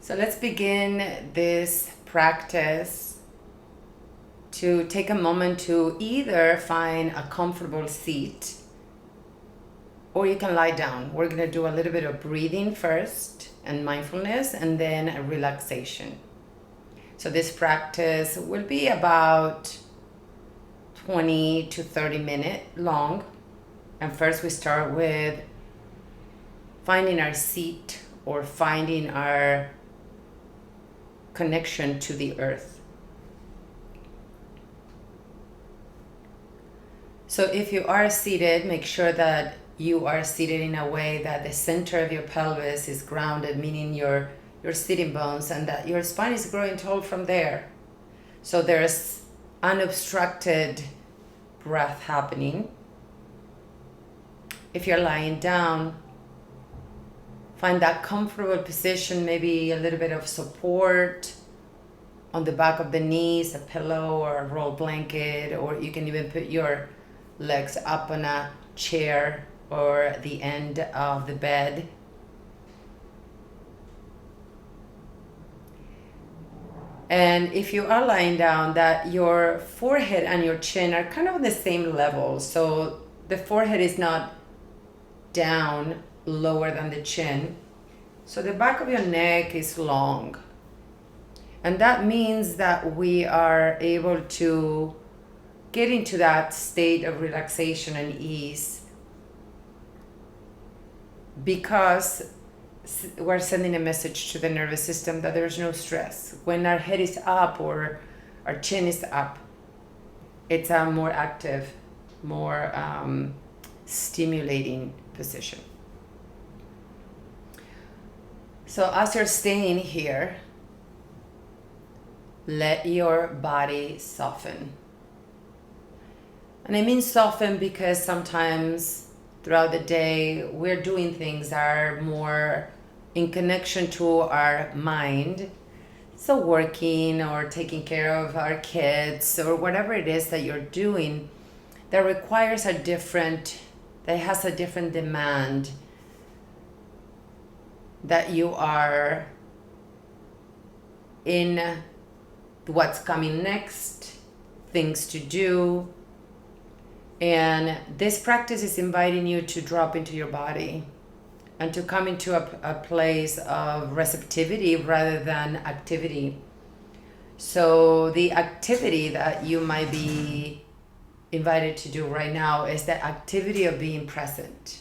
So let's begin this practice to take a moment to either find a comfortable seat or you can lie down. We're going to do a little bit of breathing first and mindfulness and then a relaxation. So this practice will be about 20 to 30 minutes long. And first we start with finding our seat or finding our connection to the earth. So if you are seated, make sure that you are seated in a way that the center of your pelvis is grounded, meaning your sitting bones, and that your spine is growing tall from there. So there's unobstructed breath happening. If you're lying down, find that comfortable position, maybe a little bit of support on the back of the knees, a pillow or a roll blanket, or you can even put your legs up on a chair or the end of the bed. And if you are lying down, that your forehead and your chin are kind of on the same level. So the forehead is not down lower than the chin. So the back of your neck is long. And that means that we are able to get into that state of relaxation and ease because we're sending a message to the nervous system that there's no stress. When our head is up or our chin is up, it's a more active, more stimulating position. So as you're staying here, let your body soften. And I mean soften because sometimes throughout the day we're doing things that are more in connection to our mind. So working or taking care of our kids or whatever it is that you're doing that requires that has a different demand, that you are in what's coming next, things to do. And this practice is inviting you to drop into your body and to come into a place of receptivity rather than activity. So the activity that you might be invited to do right now is the activity of being present,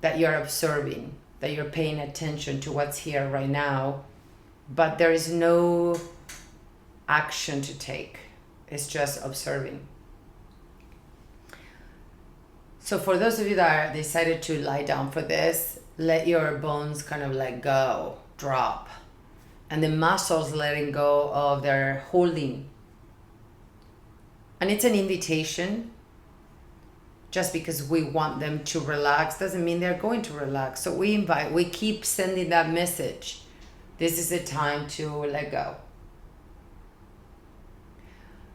that you're observing, that you're paying attention to what's here right now, but there is no action to take. It's just observing. So for those of you that decided to lie down for this, let your bones kind of let go, drop, and the muscles letting go of their holding. And it's an invitation. Just because we want them to relax doesn't mean they're going to relax. So we keep sending that message. This is the time to let go.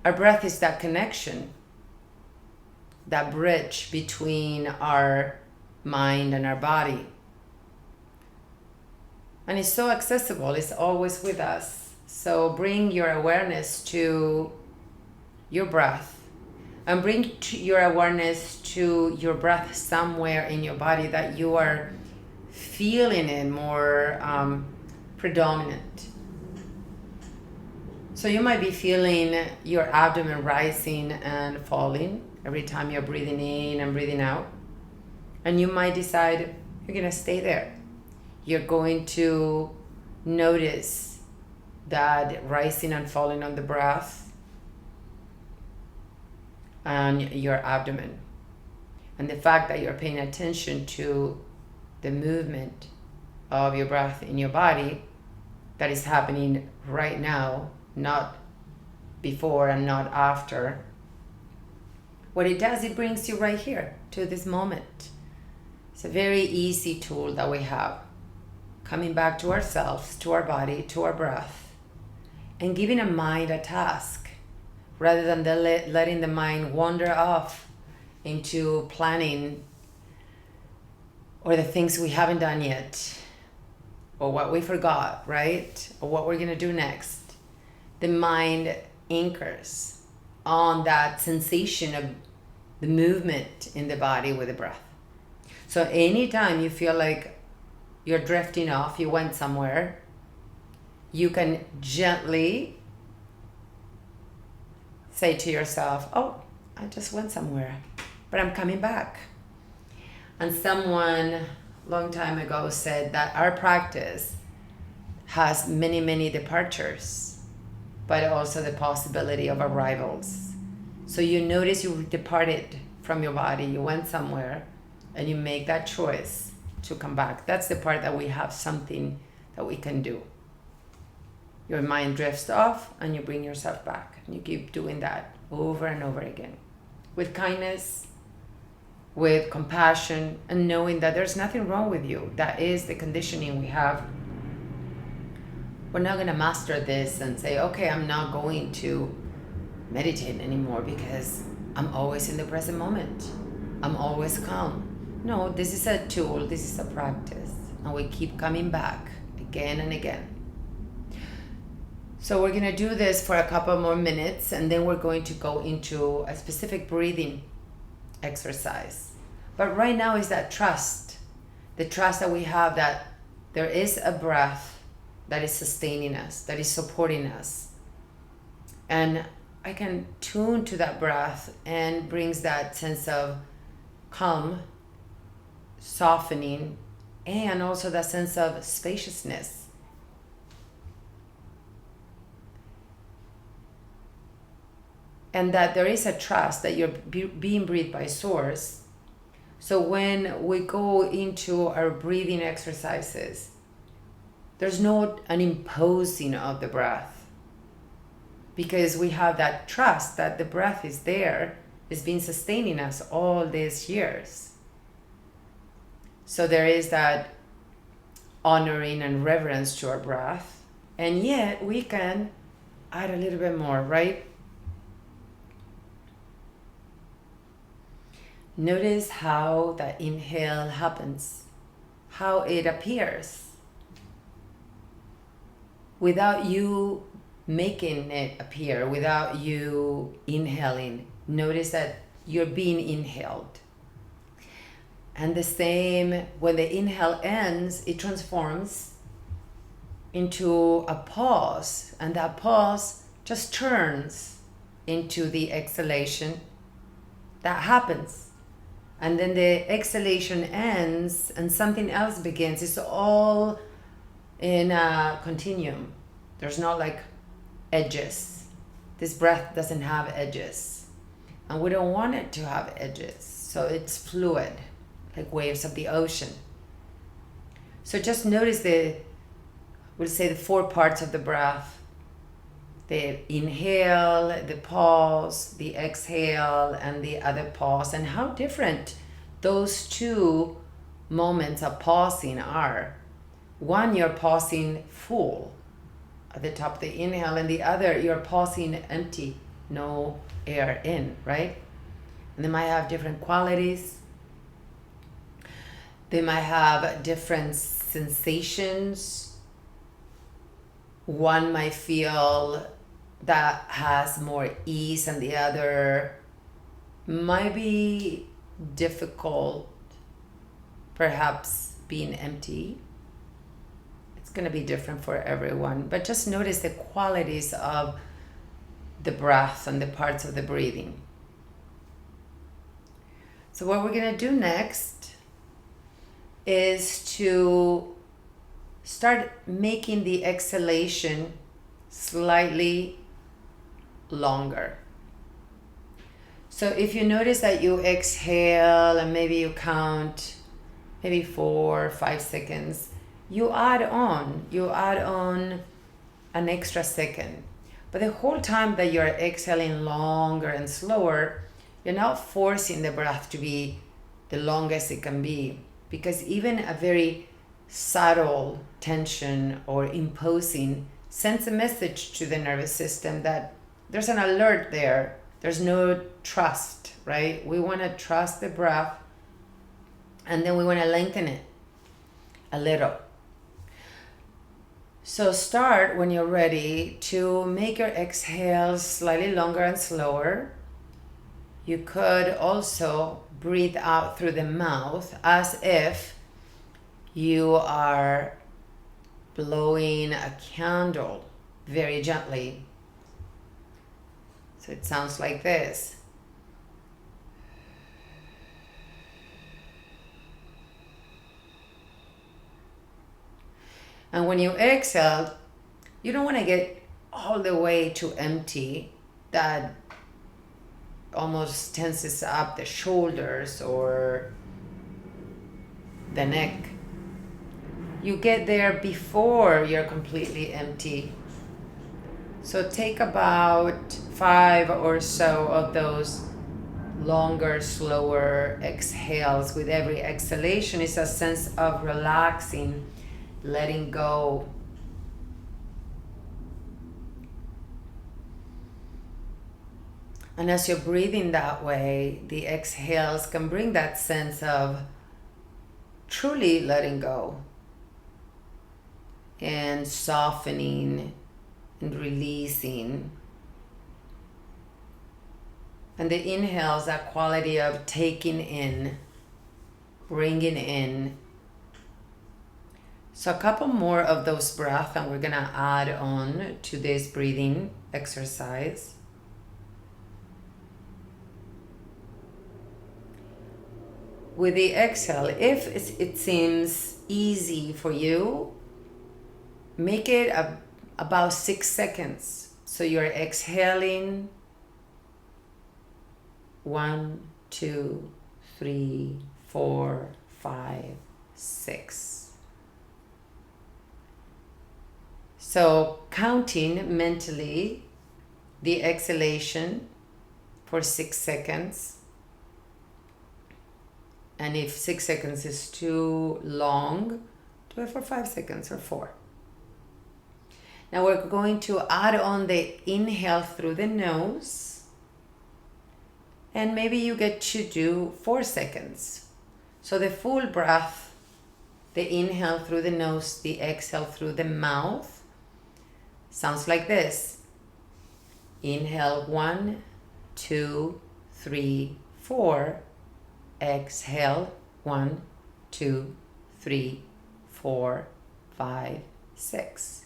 Our breath is that connection, that bridge between our mind and our body. And it's so accessible, it's always with us. So bring your awareness to your breath and bring your awareness to your breath somewhere in your body that you are feeling it more predominant. So you might be feeling your abdomen rising and falling every time you're breathing in and breathing out. And you might decide you're going to stay there. You're going to notice that rising and falling on the breath and your abdomen. And the fact that you're paying attention to the movement of your breath in your body that is happening right now, not before and not after. What it does, it brings you right here to this moment. It's a very easy tool that we have. Coming back to ourselves, to our body, to our breath, and giving a mind a task rather than letting the mind wander off into planning or the things we haven't done yet. or what we forgot, right? Or what we're gonna do next, the mind anchors on that sensation of the movement in the body with the breath. So anytime you feel like you're drifting off, you went somewhere, you can gently say to yourself, oh, I just went somewhere, but I'm coming back. And someone long time ago said that our practice has many, many departures, but also the possibility of arrivals. So you notice you departed from your body, you went somewhere, and you make that choice to come back. That's the part that we have something that we can do. Your mind drifts off and you bring yourself back. And you keep doing that over and over again. With kindness, with compassion, and knowing that there's nothing wrong with you. That is the conditioning we have. We're not going to master this and say, okay, I'm not going to meditate anymore because I'm always in the present moment. I'm always calm. No, this is a tool, this is a practice. And we keep coming back again and again. So we're going to do this for a couple more minutes, and then we're going to go into a specific breathing exercise. But right now is that trust. The trust that we have that there is a breath that is sustaining us, that is supporting us. And I can tune to that breath and brings that sense of calm, softening, and also that sense of spaciousness. And that there is a trust that you're being breathed by source. So when we go into our breathing exercises, there's not an imposing of the breath, because we have that trust that the breath is there, is been sustaining us all these years. So there is that honoring and reverence to our breath, and yet we can add a little bit more, right? Notice how that inhale happens, how it appears, without you making it appear, without you inhaling. Notice that you're being inhaled. And the same, when the inhale ends, it transforms into a pause, and that pause just turns into the exhalation. That happens. And then the exhalation ends and something else begins. It's all in a continuum. There's not like edges. This breath doesn't have edges. And we don't want it to have edges. So it's fluid, like waves of the ocean. So just notice we'll say the 4 parts of the breath. The inhale, the pause, the exhale, and the other pause, and how different those 2 moments of pausing are. One, you're pausing full at the top of the inhale, and the other, you're pausing empty, no air in, right? And they might have different qualities. They might have different sensations. One might feel that has more ease, and the other might be difficult, perhaps being empty. It's going to be different for everyone, but just notice the qualities of the breath and the parts of the breathing. So what we're going to do next is to start making the exhalation slightly longer. So if you notice that you exhale and maybe you count maybe 4 or 5 seconds, you add on an extra second. But the whole time that you're exhaling longer and slower, you're not forcing the breath to be the longest it can be, because even a very subtle tension or imposing sends a message to the nervous system that there's an alert there. There's no trust, right? We want to trust the breath, and then we want to lengthen it a little. So start when you're ready to make your exhales slightly longer and slower. You could also breathe out through the mouth as if you are blowing a candle very gently. So it sounds like this. And when you exhale, you don't want to get all the way to empty. That almost tenses up the shoulders or the neck. You get there before you're completely empty. So take about 5 or so of those longer, slower exhales. With every exhalation is a sense of relaxing, letting go. And as you're breathing that way, the exhales can bring that sense of truly letting go and softening and releasing. And the inhales, that quality of taking in, bringing in. So a couple more of those breaths and we're gonna add on to this breathing exercise. With the exhale, if it seems easy for you, make it about 6 seconds. So you're exhaling 1, 2, 3, 4, 5, 6. So counting mentally the exhalation for 6 seconds. And if 6 seconds is too long, do it for 5 seconds or 4. Now we're going to add on the inhale through the nose. And maybe you get to do 4 seconds. So the full breath, the inhale through the nose, the exhale through the mouth, sounds like this. Inhale 1, 2, 3, 4. Exhale 1, 2, 3, 4, 5, 6.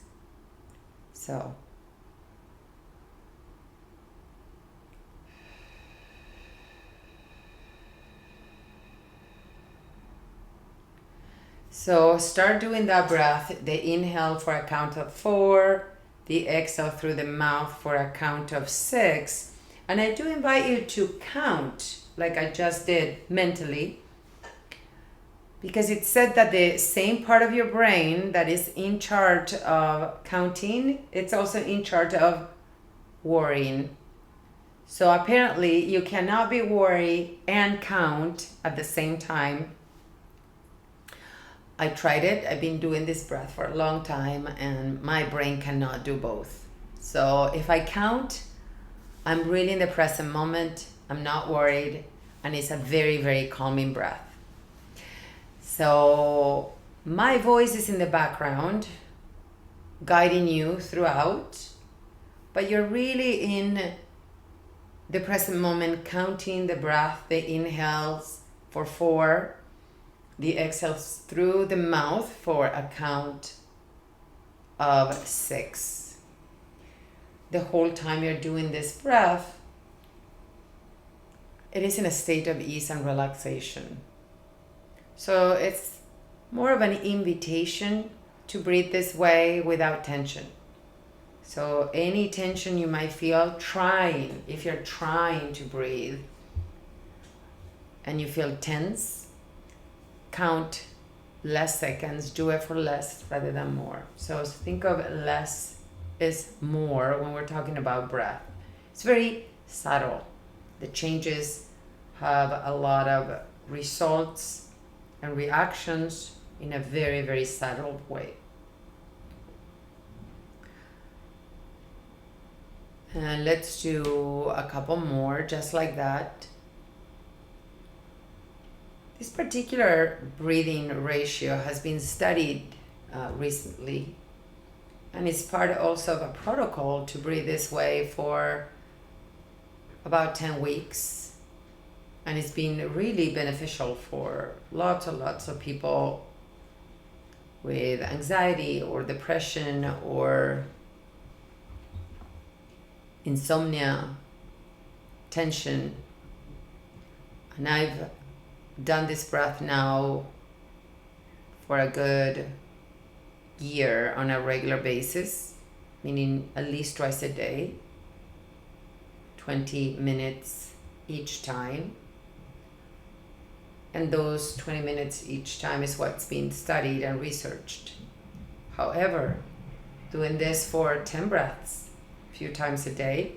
So start doing that breath, the inhale for a count of 4, the exhale through the mouth for a count of 6. And I do invite you to count like I just did mentally, because it's said that the same part of your brain that is in charge of counting, it's also in charge of worrying. So apparently you cannot be worried and count at the same time. I tried it. I've been doing this breath for a long time and my brain cannot do both. So if I count, I'm really in the present moment. I'm not worried, and it's a very, very calming breath. So my voice is in the background, guiding you throughout, but you're really in the present moment, counting the breath, the inhales for 4, the exhales through the mouth for a count of 6. The whole time you're doing this breath, it is in a state of ease and relaxation. So it's more of an invitation to breathe this way without tension. So any tension you might feel if you're trying to breathe and you feel tense, count less seconds, do it for less rather than more. So think of less is more when we're talking about breath. It's very subtle. The changes have a lot of results and reactions in a very, very subtle way. And let's do a couple more just like that. This particular breathing ratio has been studied recently, And it's part also of a protocol to breathe this way for about 10 weeks. And it's been really beneficial for lots and lots of people with anxiety or depression or insomnia, tension. And I've done this breath now for a good year on a regular basis, meaning at least twice a day, 20 minutes each time. And those 20 minutes each time is what's been studied and researched. However, doing this for 10 breaths a few times a day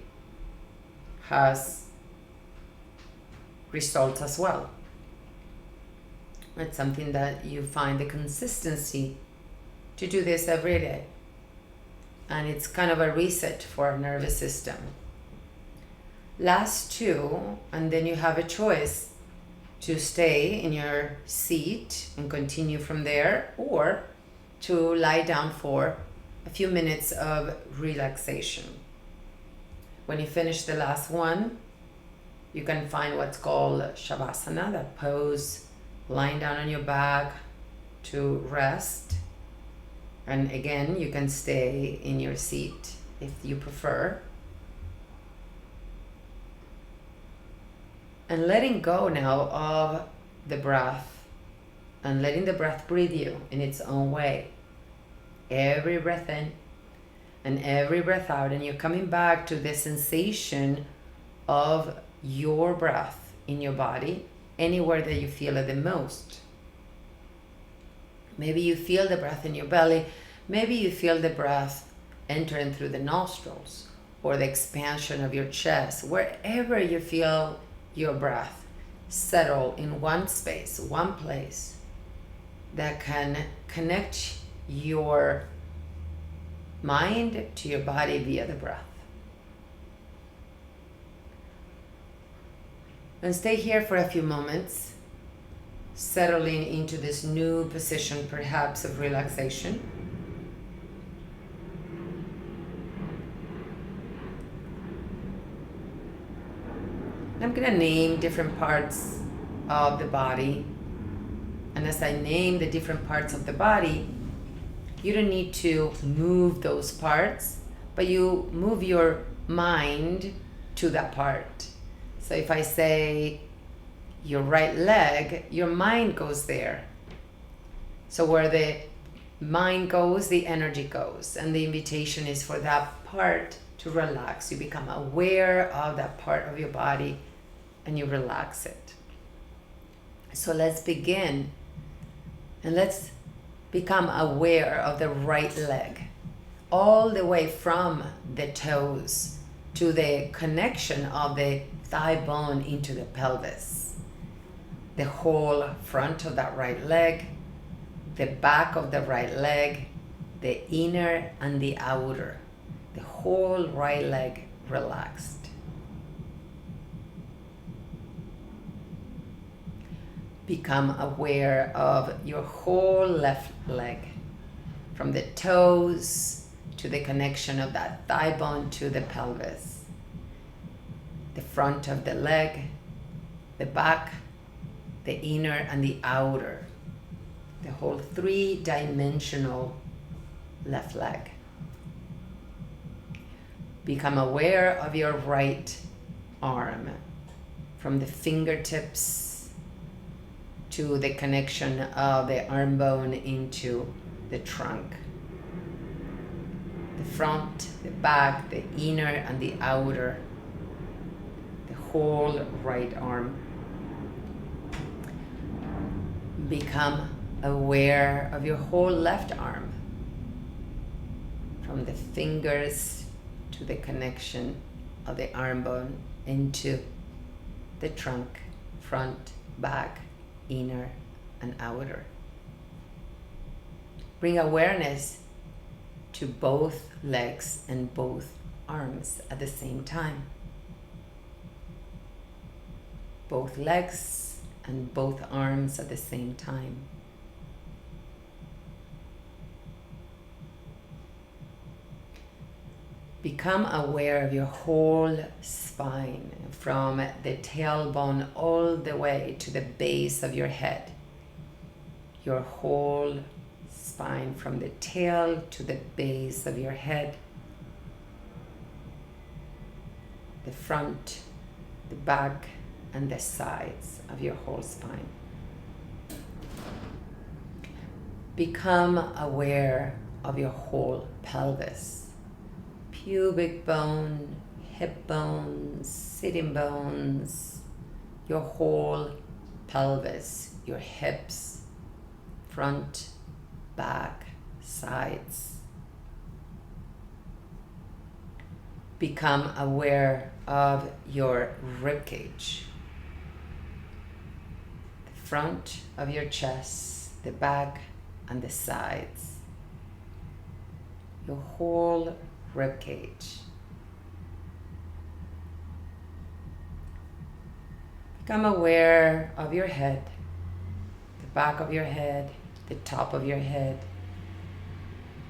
has results as well. It's something that you find the consistency to do this every day. And it's kind of a reset for our nervous system. Last two, and then you have a choice to stay in your seat and continue from there, or to lie down for a few minutes of relaxation. When you finish the last one, you can find what's called Shavasana, that pose lying down on your back to rest. And again, you can stay in your seat if you prefer. And letting go now of the breath and letting the breath breathe you in its own way. Every breath in and every breath out, and you're coming back to the sensation of your breath in your body, anywhere that you feel it the most. Maybe you feel the breath in your belly. Maybe you feel the breath entering through the nostrils or the expansion of your chest. Wherever you feel your breath settle in one space, one place that can connect your mind to your body via the breath. And stay here for a few moments, settling into this new position, perhaps of relaxation. I'm going to name different parts of the body. And as I name the different parts of the body, you don't need to move those parts, but you move your mind to that part. So if I say your right leg, your mind goes there. So where the mind goes, the energy goes. And the invitation is for that part to relax. You become aware of that part of your body and you relax it. So let's begin. And let's become aware of the right leg, all the way from the toes to the connection of the thigh bone into the pelvis. The whole front of that right leg, the back of the right leg, the inner and the outer. The whole right leg relaxed. Become aware of your whole left leg, from the toes to the connection of that thigh bone to the pelvis. The front of the leg, the back, the inner and the outer. The whole three-dimensional left leg. Become aware of your right arm, from the fingertips to the connection of the arm bone into the trunk. The front, the back, the inner and the outer. The whole right arm. Become aware of your whole left arm, from the fingers to the connection of the arm bone into the trunk, front, back, inner and outer. Bring awareness to both legs and both arms at the same time. Both legs and both arms at the same time. Become aware of your whole spine, from the tailbone all the way to the base of your head. Your whole spine, from the tail to the base of your head. The front, the back, and the sides of your whole spine. Become aware of your whole pelvis. Pubic bone, hip bones, sitting bones, your whole pelvis, your hips, front, back, sides. Become aware of your rib cage, the front of your chest, the back, and the sides. Your whole rib cage. Become aware of your head, the back of your head, the top of your head,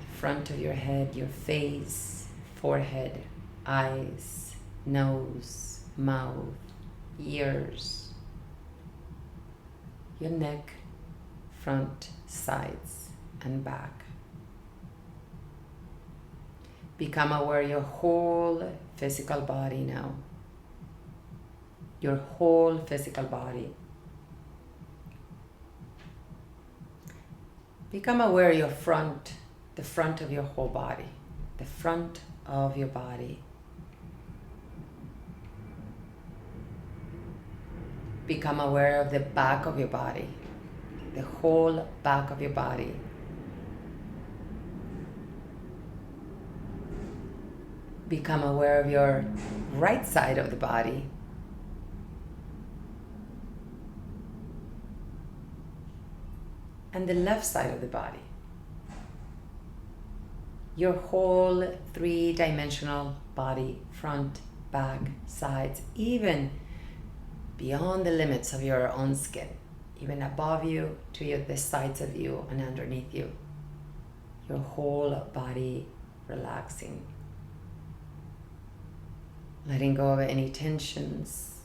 the front of your head, your face, forehead, eyes, nose, mouth, ears, your neck, front, sides, and back. Become aware of your whole physical body now. Your whole physical body. Become aware of your front, the front of your whole body. The front of your body. Become aware of the back of your body. The whole back of your body. Become aware of your right side of the body. And the left side of the body. Your whole three-dimensional body, front, back, sides, even beyond the limits of your own skin, even above you, to the sides of you and underneath you. Your whole body relaxing. Letting go of any tensions.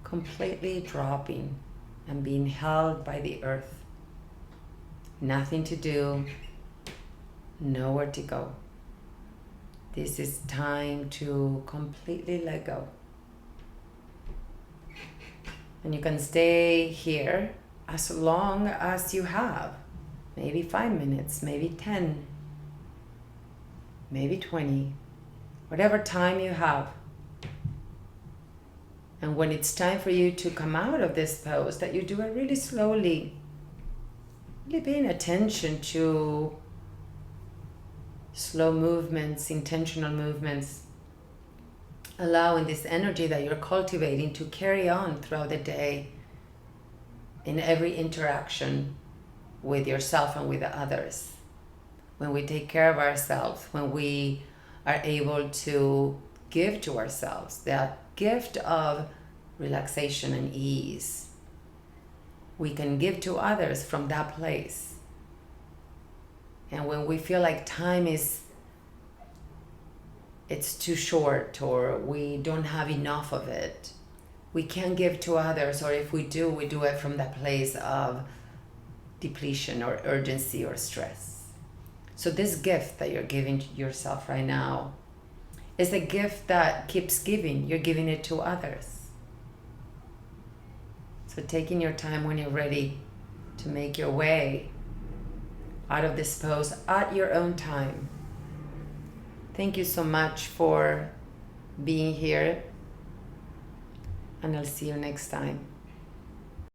Completely dropping and being held by the earth. Nothing to do, nowhere to go. This is time to completely let go. And you can stay here as long as you have. Maybe 5 minutes, maybe 10, maybe 20, whatever time you have. And when it's time for you to come out of this pose, that you do it really slowly, really paying attention to slow movements, intentional movements, allowing this energy that you're cultivating to carry on throughout the day in every interaction with yourself and with others. When we take care of ourselves, when we are able to give to ourselves that gift of relaxation and ease, we can give to others from that place. And when we feel like time it's too short, or we don't have enough of it, we can give to others, or if we do, we do it from that place of depletion or urgency or stress. So this gift that you're giving to yourself right now is a gift that keeps giving. You're giving it to others. So taking your time when you're ready to make your way out of this pose at your own time. Thank you so much for being here, and I'll see you next time.